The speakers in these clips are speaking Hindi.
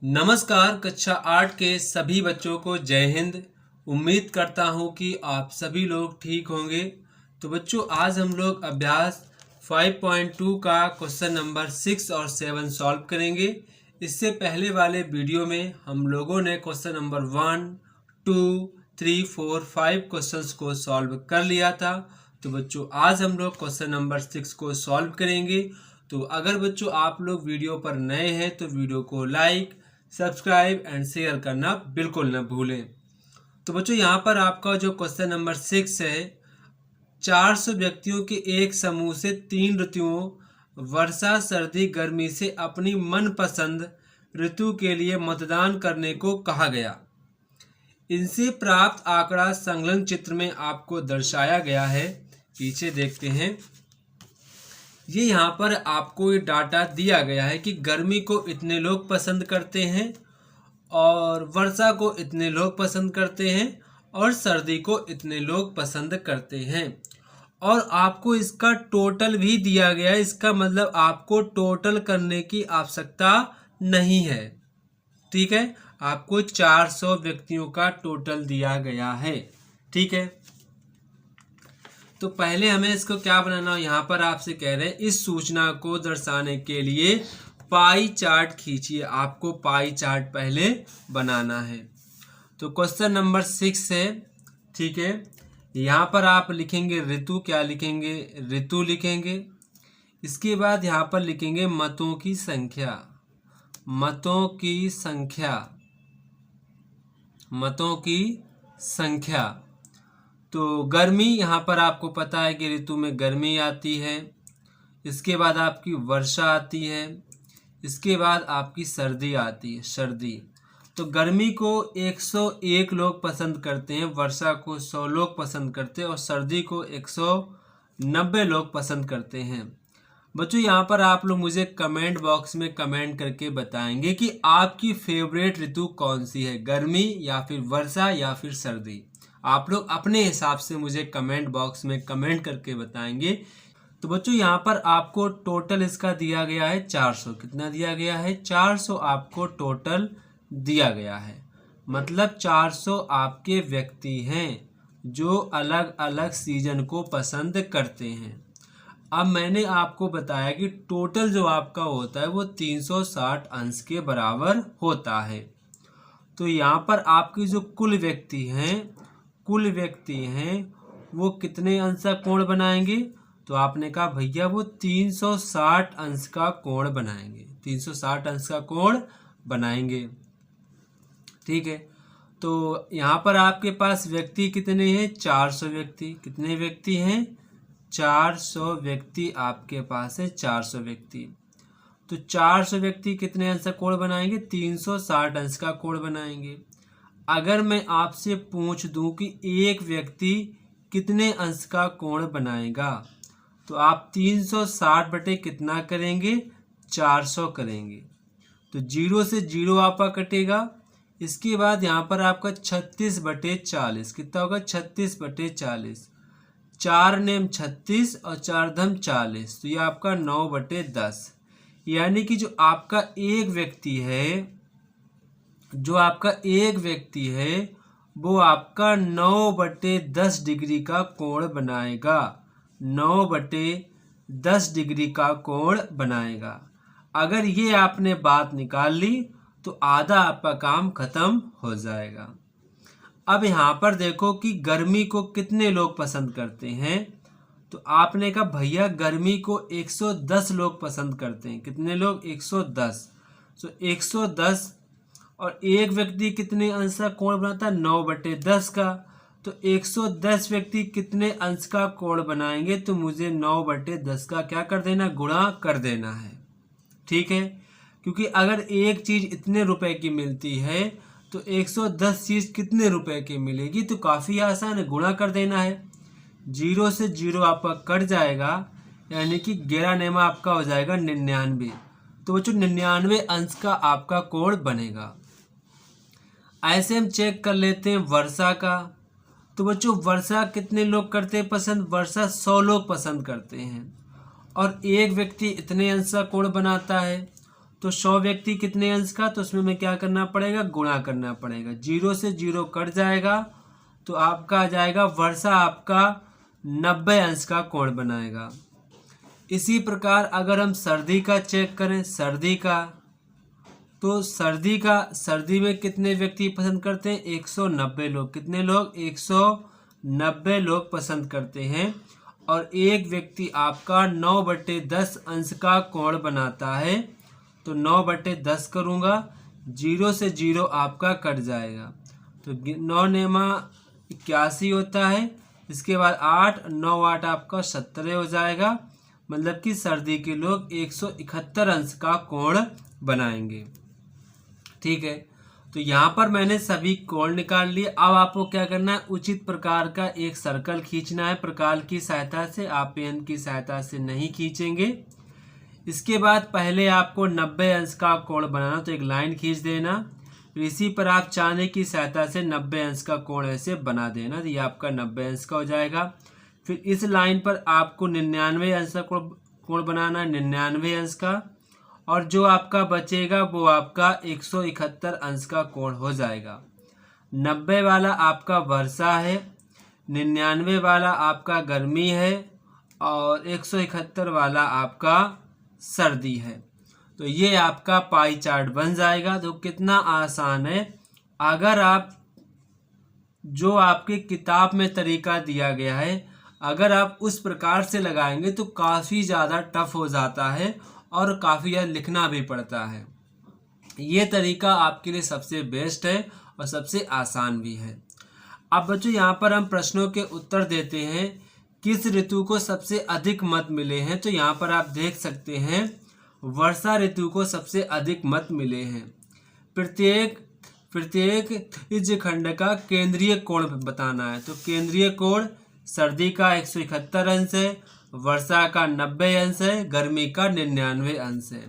नमस्कार। कक्षा 8 के सभी बच्चों को जय हिंद। उम्मीद करता हूँ कि आप सभी लोग ठीक होंगे। तो बच्चों, आज हम लोग अभ्यास 5.2 का क्वेश्चन नंबर 6 और 7 सॉल्व करेंगे। इससे पहले वाले वीडियो में हम लोगों ने क्वेश्चन नंबर 1, 2, 3, 4, 5 क्वेश्चंस को सॉल्व कर लिया था। तो बच्चों, आज हम लोग क्वेश्चन नंबर 6 को सॉल्व करेंगे। तो अगर बच्चों आप लोग वीडियो पर नए हैं तो वीडियो को लाइक, सब्सक्राइब एंड शेयर करना बिल्कुल न भूलें। तो बच्चों, यहाँ पर आपका जो क्वेश्चन नंबर 6 है, 400 व्यक्तियों के एक समूह से 3 ऋतुओं वर्षा, सर्दी, गर्मी से अपनी मनपसंद ऋतु के लिए मतदान करने को कहा गया। इनसे प्राप्त आंकड़ा संलग्न चित्र में आपको दर्शाया गया है। पीछे देखते हैं। ये यहाँ पर आपको ये डाटा दिया गया है कि गर्मी को इतने लोग पसंद करते हैं और वर्षा को इतने लोग पसंद करते हैं और सर्दी को इतने लोग पसंद करते हैं। और आपको इसका टोटल भी दिया गया है। इसका मतलब आपको टोटल करने की आवश्यकता नहीं है। ठीक है, आपको 400 व्यक्तियों का टोटल दिया गया है। ठीक है, तो पहले हमें इसको क्या बनाना है। यहाँ पर आपसे कह रहे हैं इस सूचना को दर्शाने के लिए पाई चार्ट खींचिए। आपको पाई चार्ट पहले बनाना है। तो क्वेश्चन नंबर 6 है। ठीक है, यहाँ पर आप लिखेंगे ऋतु। क्या लिखेंगे? ऋतु लिखेंगे। इसके बाद यहाँ पर लिखेंगे मतों की संख्या। मतों की संख्या। मतों की संख्या। तो गर्मी, यहाँ पर आपको पता है कि ऋतु में गर्मी आती है। इसके बाद आपकी वर्षा आती है। इसके बाद आपकी सर्दी आती है, सर्दी। तो गर्मी को 101 लोग पसंद करते हैं, वर्षा को 100 लोग पसंद करते हैं और सर्दी को 190 लोग पसंद करते हैं। बच्चों, यहाँ पर आप लोग मुझे कमेंट बॉक्स में कमेंट करके बताएंगे कि आपकी फेवरेट ऋतु कौन सी है, गर्मी या फिर वर्षा या फिर सर्दी। आप लोग अपने हिसाब से मुझे कमेंट बॉक्स में कमेंट करके बताएंगे। तो बच्चों, यहाँ पर आपको टोटल इसका दिया गया है 400। कितना दिया गया है? 400 आपको टोटल दिया गया है। मतलब 400 आपके व्यक्ति हैं जो अलग अलग सीजन को पसंद करते हैं। अब मैंने आपको बताया कि टोटल जो आपका होता है वो 360 अंश के बराबर होता है। तो यहाँ पर आपकी जो कुल व्यक्ति हैं वो कितने अंश का कोण बनाएंगे? तो आपने कहा भैया वो 360 अंश का कोण बनाएंगे। 360 अंश का कोण बनाएंगे। ठीक है, तो यहाँ पर आपके पास व्यक्ति कितने हैं? 400 व्यक्ति। कितने व्यक्ति हैं? 400 व्यक्ति आपके पास है। 400 व्यक्ति। तो 400 व्यक्ति कितने अंश का कोण बनाएंगे? 360 अंश का कोण बनाएंगे। अगर मैं आपसे पूछ दूं कि एक व्यक्ति कितने अंश का कोण बनाएगा, तो आप 360 बटे कितना करेंगे? 400 करेंगे। तो 0 से 0 आपका कटेगा। इसके बाद यहाँ पर आपका 36 बटे 40 कितना होगा? 36 बटे 40। 4 नेम 36 और 4 धम 40, तो ये आपका 9 बटे 10। यानी कि जो आपका एक व्यक्ति है वो आपका 9 बटे 10 डिग्री का कोण बनाएगा। 9 बटे 10 डिग्री का कोण बनाएगा। अगर ये आपने बात निकाल ली तो आधा आपका काम खत्म हो जाएगा। अब यहाँ पर देखो कि गर्मी को कितने लोग पसंद करते हैं। तो आपने कहा भैया गर्मी को 110 लोग पसंद करते हैं। कितने लोग? 110। तो 110 और एक व्यक्ति कितने अंश का कोण बनाता है? 9 बटे 10 का। तो 110 व्यक्ति कितने अंश का कोण बनाएंगे? तो मुझे 9 बटे 10 का क्या कर देना? गुणा कर देना है। ठीक है, क्योंकि अगर एक चीज इतने रुपए की मिलती है तो 110 चीज कितने रुपए की मिलेगी? तो काफी आसान है, गुणा कर देना है। 0 से 0 आपका कट जाएगा, यानी कि 11 नेमा आपका हो जाएगा 99। तो बच्चों 99 अंश का आपका कोण बनेगा। ऐसे हम चेक कर लेते हैं वर्षा का। तो बच्चों वर्षा कितने लोग करते हैं पसंद? वर्षा 100 लोग पसंद करते हैं और एक व्यक्ति इतने अंश का कोण बनाता है। तो 100 व्यक्ति कितने अंश का, तो उसमें मैं क्या करना पड़ेगा, गुणा करना पड़ेगा। 0 से 0 कट जाएगा तो आपका आ जाएगा वर्षा आपका 90 अंश का कोण बनाएगा। इसी प्रकार अगर हम सर्दी का चेक करें, सर्दी का, तो सर्दी में कितने व्यक्ति पसंद करते हैं, 190 लोग। कितने लोग, 190 लोग पसंद करते हैं। और एक व्यक्ति आपका 9/10 अंश का कोण बनाता है, तो 9/10 करूँगा, 0 से 0 आपका कट जाएगा, तो 9 नेमा 81 होता है। इसके बाद 8 9 8 आपका 17 हो जाएगा, मतलब कि सर्दी के लोग 171 अंश का कोण बनाएंगे। ठीक है, तो यहाँ पर मैंने सभी कोण निकाल लिए। अब आपको क्या करना है, उचित प्रकार का एक सर्कल खींचना है प्रकार की सहायता से, आप पेन की सहायता से नहीं खींचेंगे। इसके बाद पहले आपको 90 अंश का कोण बनाना, तो एक लाइन खींच देना, फिर इसी पर आप चांदे की सहायता से 90 अंश का कोण ऐसे बना देना, तो ये आपका 90 अंश का हो जाएगा। फिर इस लाइन पर आपको 99 अंश का कोण बनाना है, 99 अंश का, और जो आपका बचेगा वो आपका 171 अंश का कोण हो जाएगा। 90 वाला आपका वर्षा है, 99 वाला आपका गर्मी है, और 171 वाला आपका सर्दी है। तो ये आपका पाई चार्ट बन जाएगा। तो कितना आसान है, अगर आप जो आपके किताब में तरीका दिया गया है अगर आप उस प्रकार से लगाएंगे तो काफ़ी ज़्यादा टफ हो जाता है और काफ़ी ज़्यादा लिखना भी पड़ता है। ये तरीका आपके लिए सबसे बेस्ट है और सबसे आसान भी है। अब बच्चों यहाँ पर हम प्रश्नों के उत्तर देते हैं। किस ऋतु को सबसे अधिक मत मिले हैं, तो यहाँ पर आप देख सकते हैं वर्षा ऋतु को सबसे अधिक मत मिले हैं। प्रत्येक इस खंड का केंद्रीय कोण बताना है, तो केंद्रीय कोण सर्दी का 171 अंश है, वर्षा का 90 अंश है, गर्मी का 99 अंश है।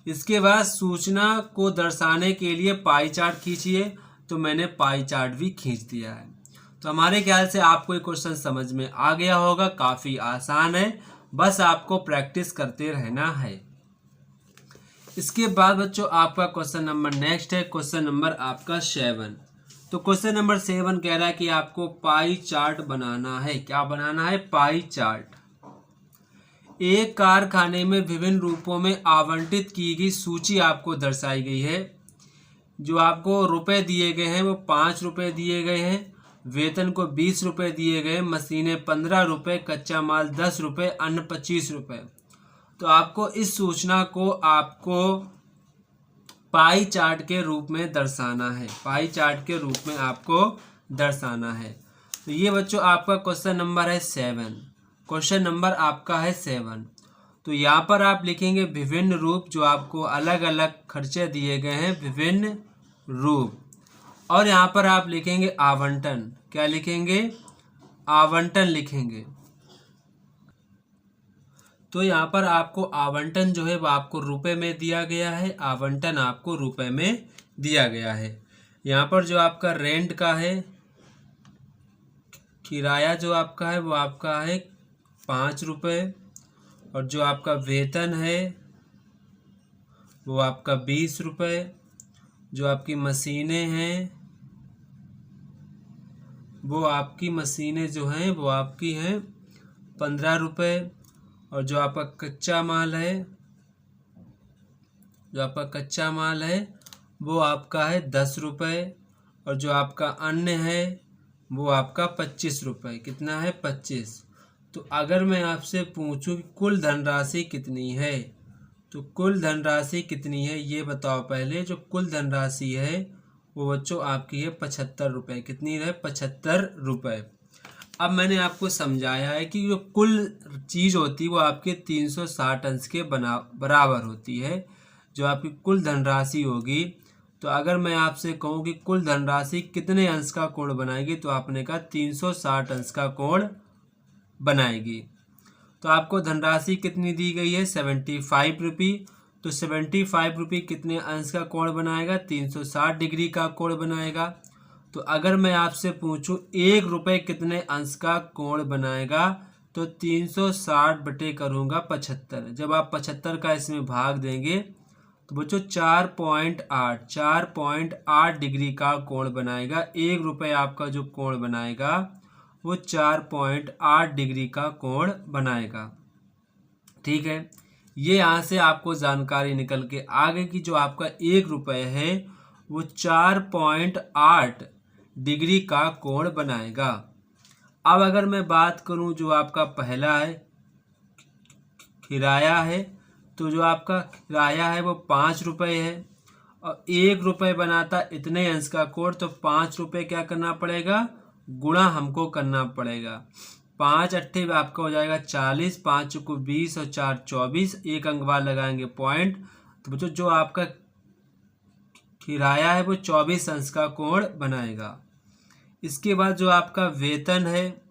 इसके बाद सूचना को दर्शाने के लिए पाई चार्ट खींचिए, तो मैंने पाई चार्ट भी खींच दिया है। तो हमारे ख्याल से आपको ये क्वेश्चन समझ में आ गया होगा, काफ़ी आसान है, बस आपको प्रैक्टिस करते रहना है। इसके बाद बच्चों आपका क्वेश्चन नंबर नेक्स्ट है, क्वेश्चन नंबर आपका 7। तो क्वेश्चन नंबर 7 कह रहा है कि आपको पाई चार्ट बनाना है। क्या बनाना है, पाई चार्ट। एक कारखाने में विभिन्न रूपों में आवंटित की गई सूची आपको दर्शाई गई है। जो आपको रुपए दिए गए हैं वो 5 रुपए दिए गए हैं, वेतन को 20 रुपए दिए गए, मशीनें 15 रुपए, कच्चा माल 10 रुपए, अन्न 25 रुपए। तो आपको इस सूचना को आपको पाई चार्ट के रूप में दर्शाना है, पाई चार्ट के रूप में आपको दर्शाना है। तो ये बच्चों आपका क्वेश्चन नंबर है 7, क्वेश्चन नंबर आपका है 7। तो यहाँ पर आप लिखेंगे विभिन्न रूप, जो आपको अलग अलग खर्चे दिए गए हैं, विभिन्न रूप। और यहाँ पर आप लिखेंगे आवंटन। क्या लिखेंगे, आवंटन लिखेंगे। तो यहाँ पर आपको आवंटन जो है वो आपको रुपए में दिया गया है, आवंटन आपको रुपए में दिया गया है। यहाँ पर जो आपका रेंट का है, किराया जो आपका है वो आपका है 5 रुपये, और जो आपका वेतन है वो आपका 20 रुपये, जो आपकी मशीनें हैं वो आपकी मशीनें जो हैं वो आपकी हैं 15 रुपये, और जो आपका कच्चा माल है, जो आपका कच्चा माल है वो आपका है 10 रुपये, और जो आपका अन्न है वो आपका 25 रुपये। कितना है, 25। तो अगर मैं आपसे पूछूं कि कुल धनराशि कितनी है, तो कुल धनराशि कितनी है ये बताओ पहले। जो कुल धनराशि है वो बच्चों आपकी है 75 रुपये। कितनी है, 75 रुपये। अब मैंने आपको समझाया है कि जो कुल चीज़ होती है वो आपके 360 अंश के बराबर होती है, जो आपकी कुल धनराशि होगी। तो अगर मैं आपसे कहूँ कि कुल धनराशि कितने अंश का कोण बनाएगी, तो आपने कहा 360 अंश का कोण बनाएगी। तो आपको धनराशि कितनी दी गई है, 75 रुपये। तो 75 रुपये कितने अंश का कोण बनाएगा, 360 डिग्री का कोण बनाएगा। तो अगर मैं आपसे पूछूं 1 रुपये कितने अंश का कोण बनाएगा, तो 360 बटे करूँगा 75। जब आप 75 का इसमें भाग देंगे तो बच्चों 4.8 डिग्री का कोण बनाएगा। 1 रुपये आपका जो कोण बनाएगा वो 4.8 डिग्री का कोण बनाएगा। ठीक है, ये यहाँ से आपको जानकारी निकल के आ गई कि जो आपका 1 रुपये है वो 4.8 डिग्री का कोण बनाएगा। अब अगर मैं बात करूं जो आपका पहला है किराया है, तो जो आपका किराया है वो 5 रुपये है और 1 रुपये बनाता इतने अंश का कोण, तो 5 रुपये क्या करना पड़ेगा, गुणा हमको करना पड़ेगा। 5 अट्ठे आपका हो जाएगा 40, 5 को 20 और 4 24, एक अंक बाद लगाएंगे पॉइंट। तो बच्चों जो आपका किराया है वो 24 अंश का कोण बनाएगा। इसके बाद जो आपका वेतन है,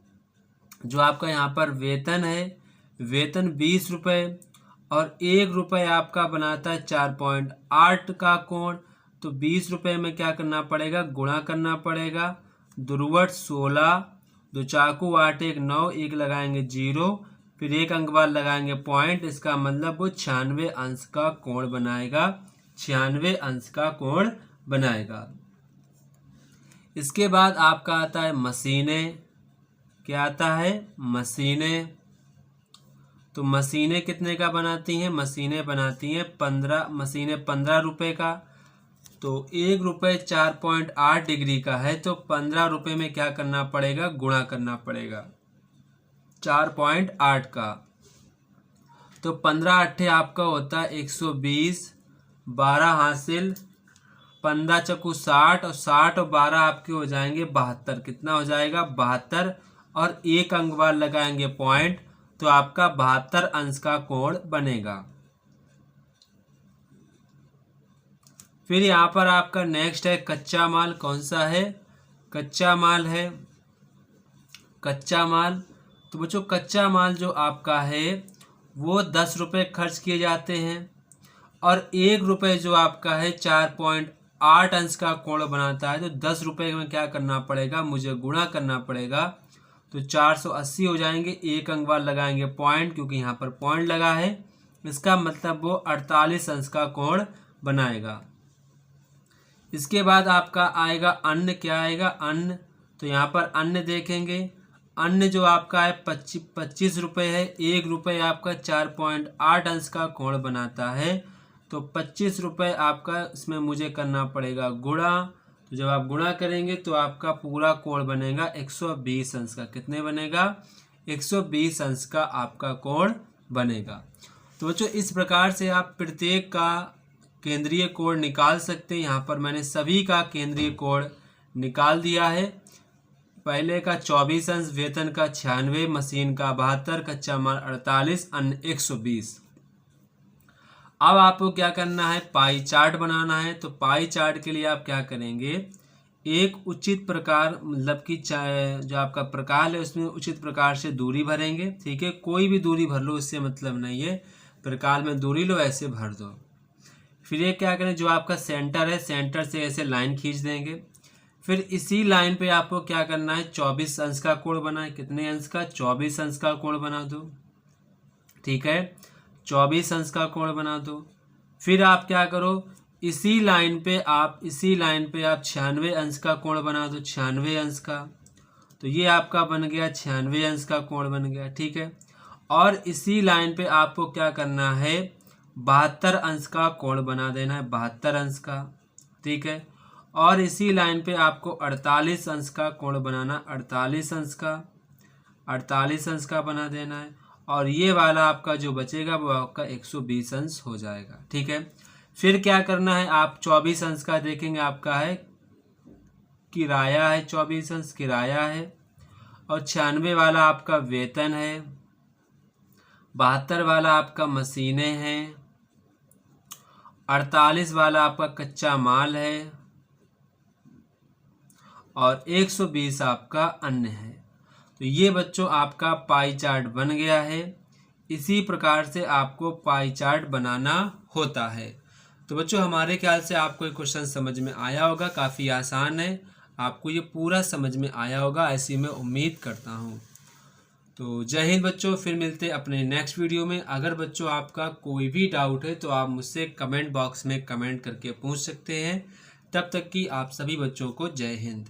जो आपका यहाँ पर वेतन है, वेतन 20 रुपये और 1 रुपये आपका बनाता है 4.8 का कोण, तो 20 रुपये में क्या करना पड़ेगा, गुणा करना पड़ेगा। दुर्वट 16, दो चाकू 8 1 9, एक लगाएंगे 0, फिर एक अंक बाद लगाएंगे पॉइंट। इसका मतलब वो 96 अंश का कोण बनाएगा, 96 अंश का कोण बनाएगा। इसके बाद आपका आता है मशीनें। क्या आता है, मशीनें। तो मशीनें कितने का बनाती हैं, मशीनें बनाती हैं 15 रुपये का। तो 1 रुपये 4.8 डिग्री का है, तो 15 रुपये में क्या करना पड़ेगा, गुणा करना पड़ेगा 4.8 का। तो 15 अट्ठे आपका होता है 120, 12 हासिल, 15 चक्कू 60 और 60 और 12 आपके हो जाएंगे 72। कितना हो जाएगा, 72 और एक अंक बाद लगाएंगे पॉइंट, तो आपका 72 अंश का कोण बनेगा। फिर यहाँ पर आपका नेक्स्ट है कच्चा माल। कौन सा है, कच्चा माल है। कच्चा माल, तो बच्चों कच्चा माल जो आपका है वो 10 रुपये खर्च किए जाते हैं और 1 रुपये जो आपका है 4.8 अंश का कोण बनाता है। तो 10 रुपये में क्या करना पड़ेगा, मुझे गुणा करना पड़ेगा। तो 480 हो जाएंगे, एक अंक बाद लगाएंगे पॉइंट, क्योंकि यहाँ पर पॉइंट लगा है। इसका मतलब वो 48 अंश का कोण बनाएगा। इसके बाद आपका आएगा अन्न। क्या आएगा, अन्न। तो यहाँ पर अन्न देखेंगे, अन्न जो आपका है 25 रुपये है। 1 रुपये आपका 4.8 अंश का कोण बनाता है, तो 25 रुपये आपका इसमें मुझे करना पड़ेगा गुणा। तो जब आप गुणा करेंगे तो आपका पूरा कोण बनेगा 120 अंश का। कितने बनेगा, 120 अंश का आपका कोण बनेगा। तो बच्चों इस प्रकार से आप प्रत्येक का केंद्रीय कोण निकाल सकते हैं। यहाँ पर मैंने सभी का केंद्रीय कोण निकाल दिया है। पहले का 24 अंश, वेतन का 96, मशीन का 72, कच्चा माल 48, अन्न 120। अब आपको क्या करना है, पाई चार्ट बनाना है। तो पाई चार्ट के लिए आप क्या करेंगे, एक उचित प्रकार मतलब कि जो आपका प्रकार है उसमें उचित प्रकार से दूरी भरेंगे। ठीक है, कोई भी दूरी भर लो, इससे मतलब नहीं है, प्रकार में दूरी लो, ऐसे भर दो। फिर ये क्या करें, जो आपका सेंटर है, सेंटर से ऐसे लाइन खींच देंगे। फिर इसी लाइन पे आपको क्या करना है, 24 अंश का कोण बनाए। कितने अंश का, 24 अंश का कोण बना दो। ठीक है, 24 अंश का कोण बना दो। फिर आप क्या करो, इसी लाइन पे आप 96 अंश का कोण बना दो, 96 अंश का। तो ये आपका बन गया 96 अंश का कोण बन गया। ठीक है, और इसी लाइन पे आपको क्या करना है, 72 अंश का कोण बना देना है, 72 अंश का। ठीक है, और इसी लाइन पे आपको 48 अंश का कोण बनाना, 48 अंश का, 48 अंश का बना देना है। और ये वाला आपका जो बचेगा वो आपका 120 अंश हो जाएगा। ठीक है, फिर क्या करना है, आप 24 अंश का देखेंगे, आपका है किराया है, 24 अंश किराया है। और 96 वाला आपका वेतन है, 72 वाला आपका मशीनें हैं, 48 वाला आपका कच्चा माल है और 120 आपका अन्न है। तो ये बच्चों आपका पाई चार्ट बन गया है। इसी प्रकार से आपको पाई चार्ट बनाना होता है। तो बच्चों हमारे ख्याल से आपको ये क्वेश्चन समझ में आया होगा, काफ़ी आसान है, आपको ये पूरा समझ में आया होगा, ऐसी मैं उम्मीद करता हूँ। तो जय हिंद बच्चों, फिर मिलते हैं अपने नेक्स्ट वीडियो में। अगर बच्चों आपका कोई भी डाउट है तो आप मुझसे कमेंट बॉक्स में कमेंट करके पूछ सकते हैं। तब तक कि आप सभी बच्चों को जय हिंद।